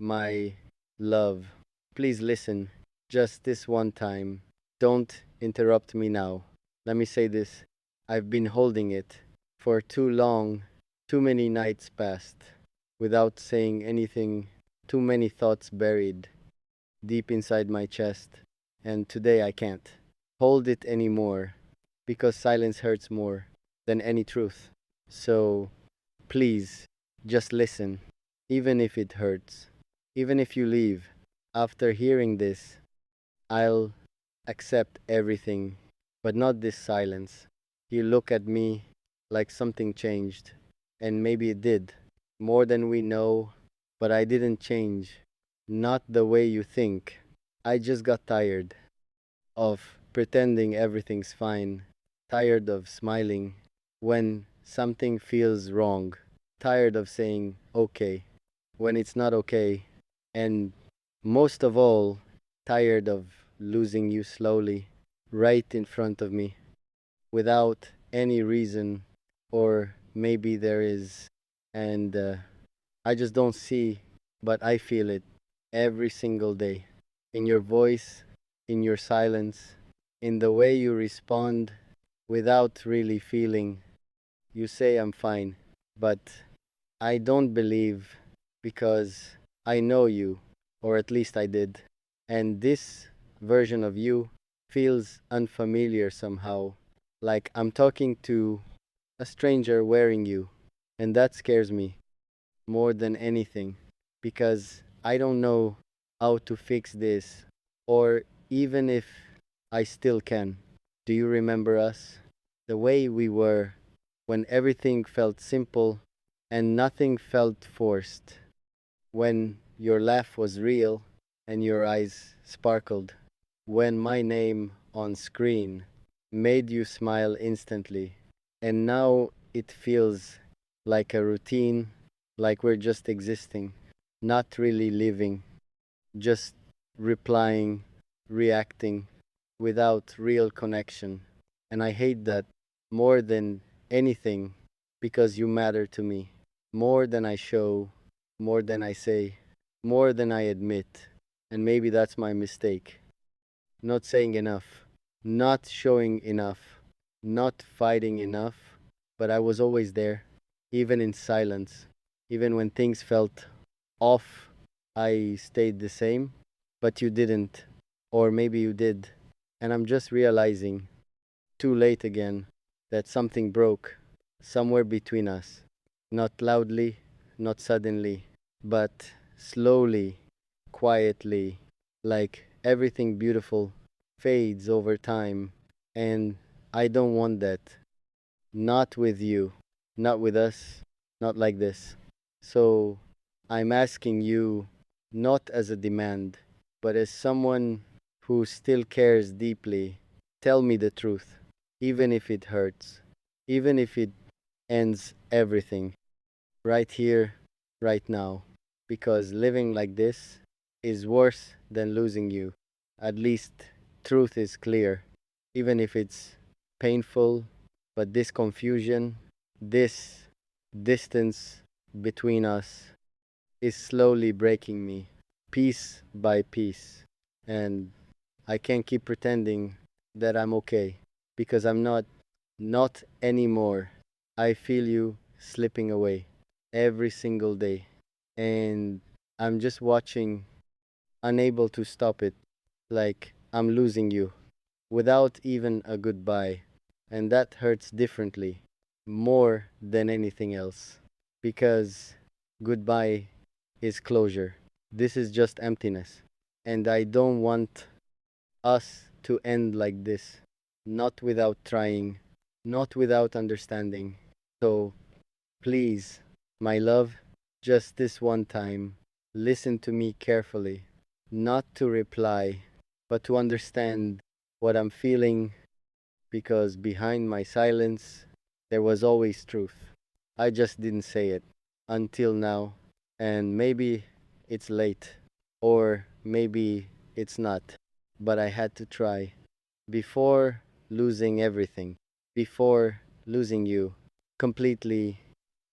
my love. Please listen, just this one time. Don't interrupt me now. Let me say this. I've been holding it for too long, too many nights passed, without saying anything, too many thoughts buried deep inside my chest, and today I can't hold it anymore because silence hurts more than any truth. So please, just listen, even if it hurts. Even if you leave. After hearing this, I'll accept everything, but not this silence. You look at me like something changed, and maybe it did, more than we know, but I didn't change. Not the way you think. I just got tired of pretending everything's fine, tired of smiling when something feels wrong, tired of saying okay when it's not okay, and most of all, tired of losing you slowly, right in front of me, without any reason, or maybe there is, and I just don't see, but I feel it every single day. In your voice, in your silence, in the way you respond without really feeling. You say I'm fine, but I don't believe because I know you, or at least I did. And this version of you feels unfamiliar somehow, like I'm talking to a stranger wearing you. And that scares me more than anything because I don't know how to fix this, or even if I still can. Do you remember us? The way we were when everything felt simple and nothing felt forced, when your laugh was real and your eyes sparkled, when my name on screen made you smile instantly, and now it feels like a routine, like we're just existing, not really living, just replying, reacting without real connection. And I hate that more than anything because you matter to me. More than I show, more than I say, more than I admit. And maybe that's my mistake. Not saying enough, not showing enough, not fighting enough. But I was always there, even in silence, even when things felt off. I stayed the same, but you didn't. Or maybe you did. And I'm just realizing, too late again, that something broke somewhere between us. Not loudly, not suddenly, but slowly, quietly, like everything beautiful fades over time. And I don't want that. Not with you, not with us, not like this. So I'm asking you not as a demand, but as someone who still cares deeply. Tell me the truth, even if it hurts, even if it ends everything, right here, right now. Because living like this is worse than losing you. At least truth is clear, even if it's painful. But this confusion, this distance between us is slowly breaking me, piece by piece. And I can't keep pretending that I'm okay because I'm not, not anymore. I feel you slipping away every single day. And I'm just watching, unable to stop it, like I'm losing you without even a goodbye. And that hurts differently, more than anything else. Because goodbye is closure. This is just emptiness. And I don't want us to end like this. Not without trying, not without understanding. So please, my love, just this one time, listen to me carefully. Not to reply, but to understand what I'm feeling, because behind my silence, there was always truth. I just didn't say it until now, and maybe it's late, or maybe it's not, but I had to try before losing everything, before losing you completely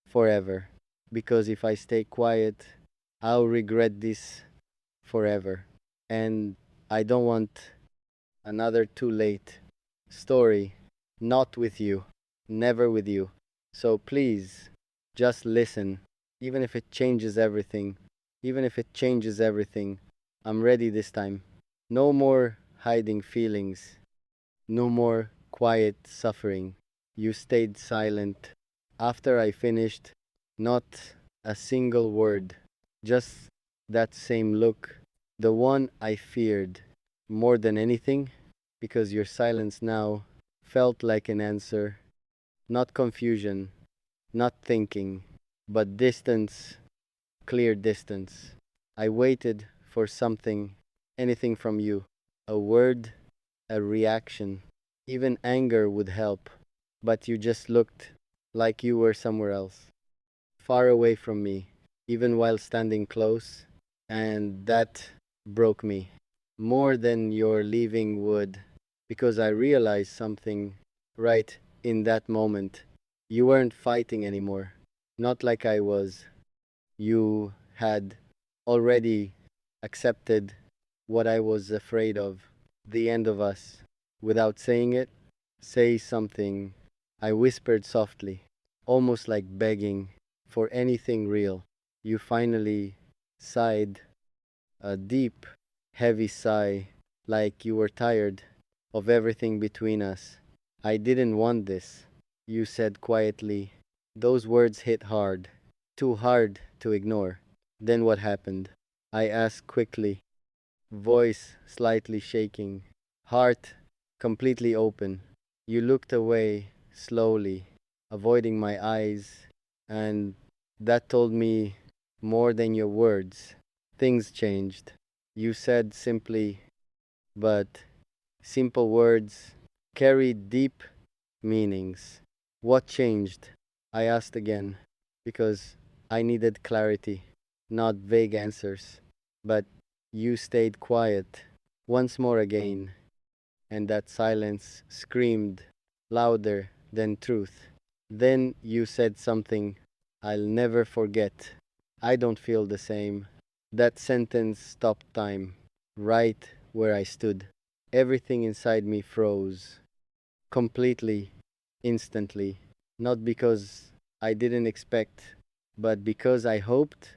forever. Because if I stay quiet, I'll regret this forever. And I don't want another too late story. Not with you. Never with you. So please, just listen. Even if it changes everything. Even if it changes everything. I'm ready this time. No more hiding feelings. No more quiet suffering. You stayed silent. After I finished, not a single word. Just that same look. The one I feared more than anything, because your silence now felt like an answer. Not confusion, not thinking, but distance, clear distance. I waited for something, anything from you. A word, a reaction, even anger would help. But you just looked like you were somewhere else, far away from me, even while standing close. And that broke me more than your leaving would, because I realized something right in that moment. You weren't fighting anymore, not like I was. You had already accepted what I was afraid of, the end of us. Without saying it, say something, I whispered softly, almost like begging for anything real. You finally sighed, a deep, heavy sigh, like you were tired of everything between us. I didn't want this, you said quietly. Those words hit hard, too hard to ignore. Then what happened? I asked quickly, voice slightly shaking, heart completely open. You looked away slowly, avoiding my eyes, and that told me more than your words. Things changed. You said simply, but simple words carry deep meanings. What changed? I asked again, because I needed clarity, not vague answers. But you stayed quiet once more again, and that silence screamed louder than truth. Then you said something I'll never forget. I don't feel the same. That sentence stopped time, right where I stood. Everything inside me froze, completely, instantly. Not because I didn't expect, but because I hoped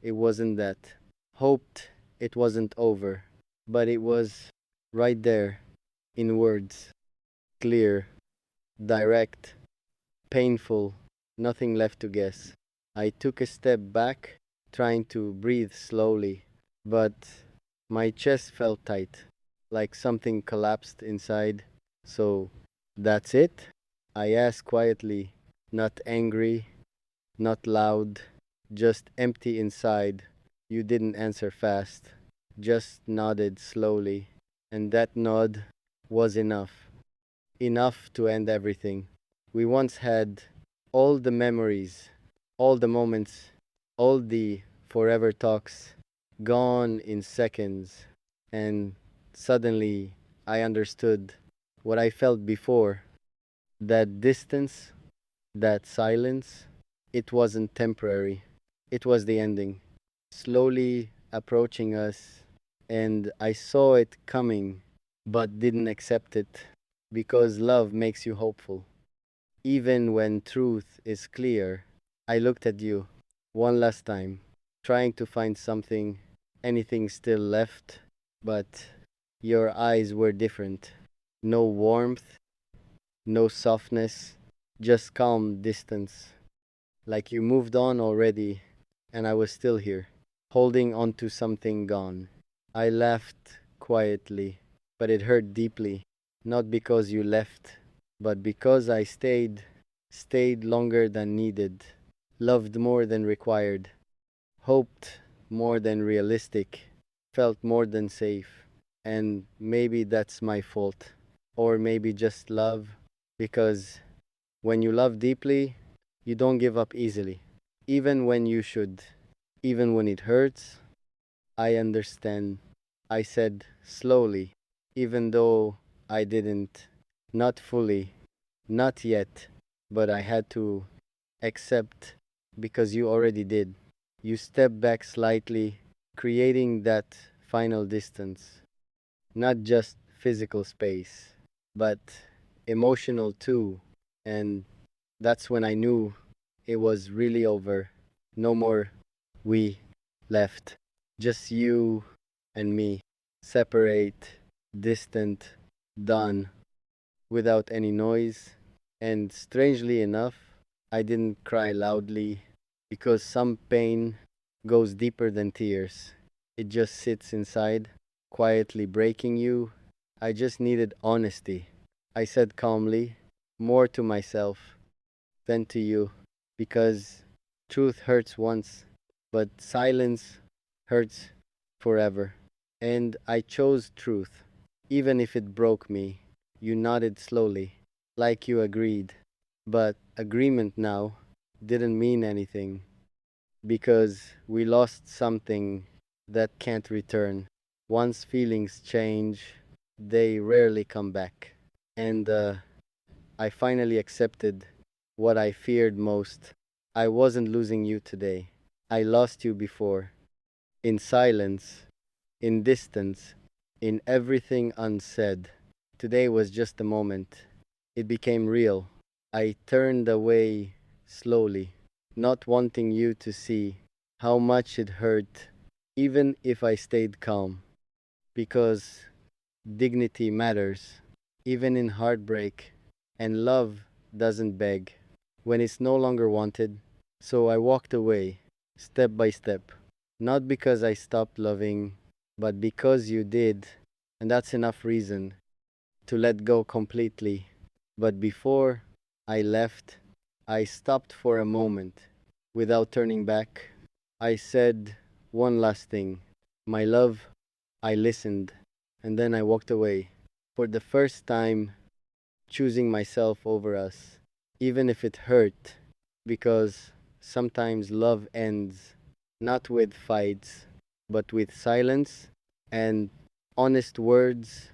it wasn't that. Hoped it wasn't over. But it was right there, in words, clear, direct, painful, nothing left to guess. I took a step back, trying to breathe slowly, but my chest felt tight, like something collapsed inside. So, that's it? I asked quietly, not angry, not loud, just empty inside. You didn't answer fast, just nodded slowly, and that nod was enough. Enough to end everything. We once had all the memories, all the moments, all the forever talks gone in seconds. And suddenly I understood what I felt before. That distance, that silence, it wasn't temporary. It was the ending, slowly approaching us. And I saw it coming, but didn't accept it because love makes you hopeful. Even when truth is clear, I looked at you one last time, trying to find something, anything still left, but your eyes were different. No warmth, no softness, just calm distance. Like you moved on already, and I was still here, holding on to something gone. I laughed quietly, but it hurt deeply, not because you left, but because I stayed longer than needed, loved more than required, hoped more than realistic, felt more than safe. And maybe that's my fault. Or maybe just love, because when you love deeply, you don't give up easily, even when you should, even when it hurts. I understand, I said slowly, even though I didn't. Not fully, not yet, but I had to accept because you already did. You step back slightly, creating that final distance. Not just physical space, but emotional too. And that's when I knew it was really over. No more we left. Just you and me. Separate, distant, done, without any noise. And strangely enough, I didn't cry loudly because some pain goes deeper than tears. It just sits inside, quietly breaking you. I just needed honesty. I said calmly, more to myself than to you, because truth hurts once, but silence hurts forever. And I chose truth, even if it broke me. You nodded slowly, like you agreed. But agreement now didn't mean anything, because we lost something that can't return. Once feelings change, they rarely come back. And I finally accepted what I feared most. I wasn't losing you today. I lost you before. In silence, in distance, in everything unsaid. Today was just a moment. It became real. I turned away slowly, not wanting you to see how much it hurt, even if I stayed calm. Because dignity matters, even in heartbreak, and love doesn't beg when it's no longer wanted. So I walked away, step by step, not because I stopped loving, but because you did, and that's enough reason to let go completely. But before I left, I stopped for a moment without turning back. I said one last thing. My love, I listened, and then I walked away. For the first time, choosing myself over us, even if it hurt, because sometimes love ends not with fights, but with silence and honest words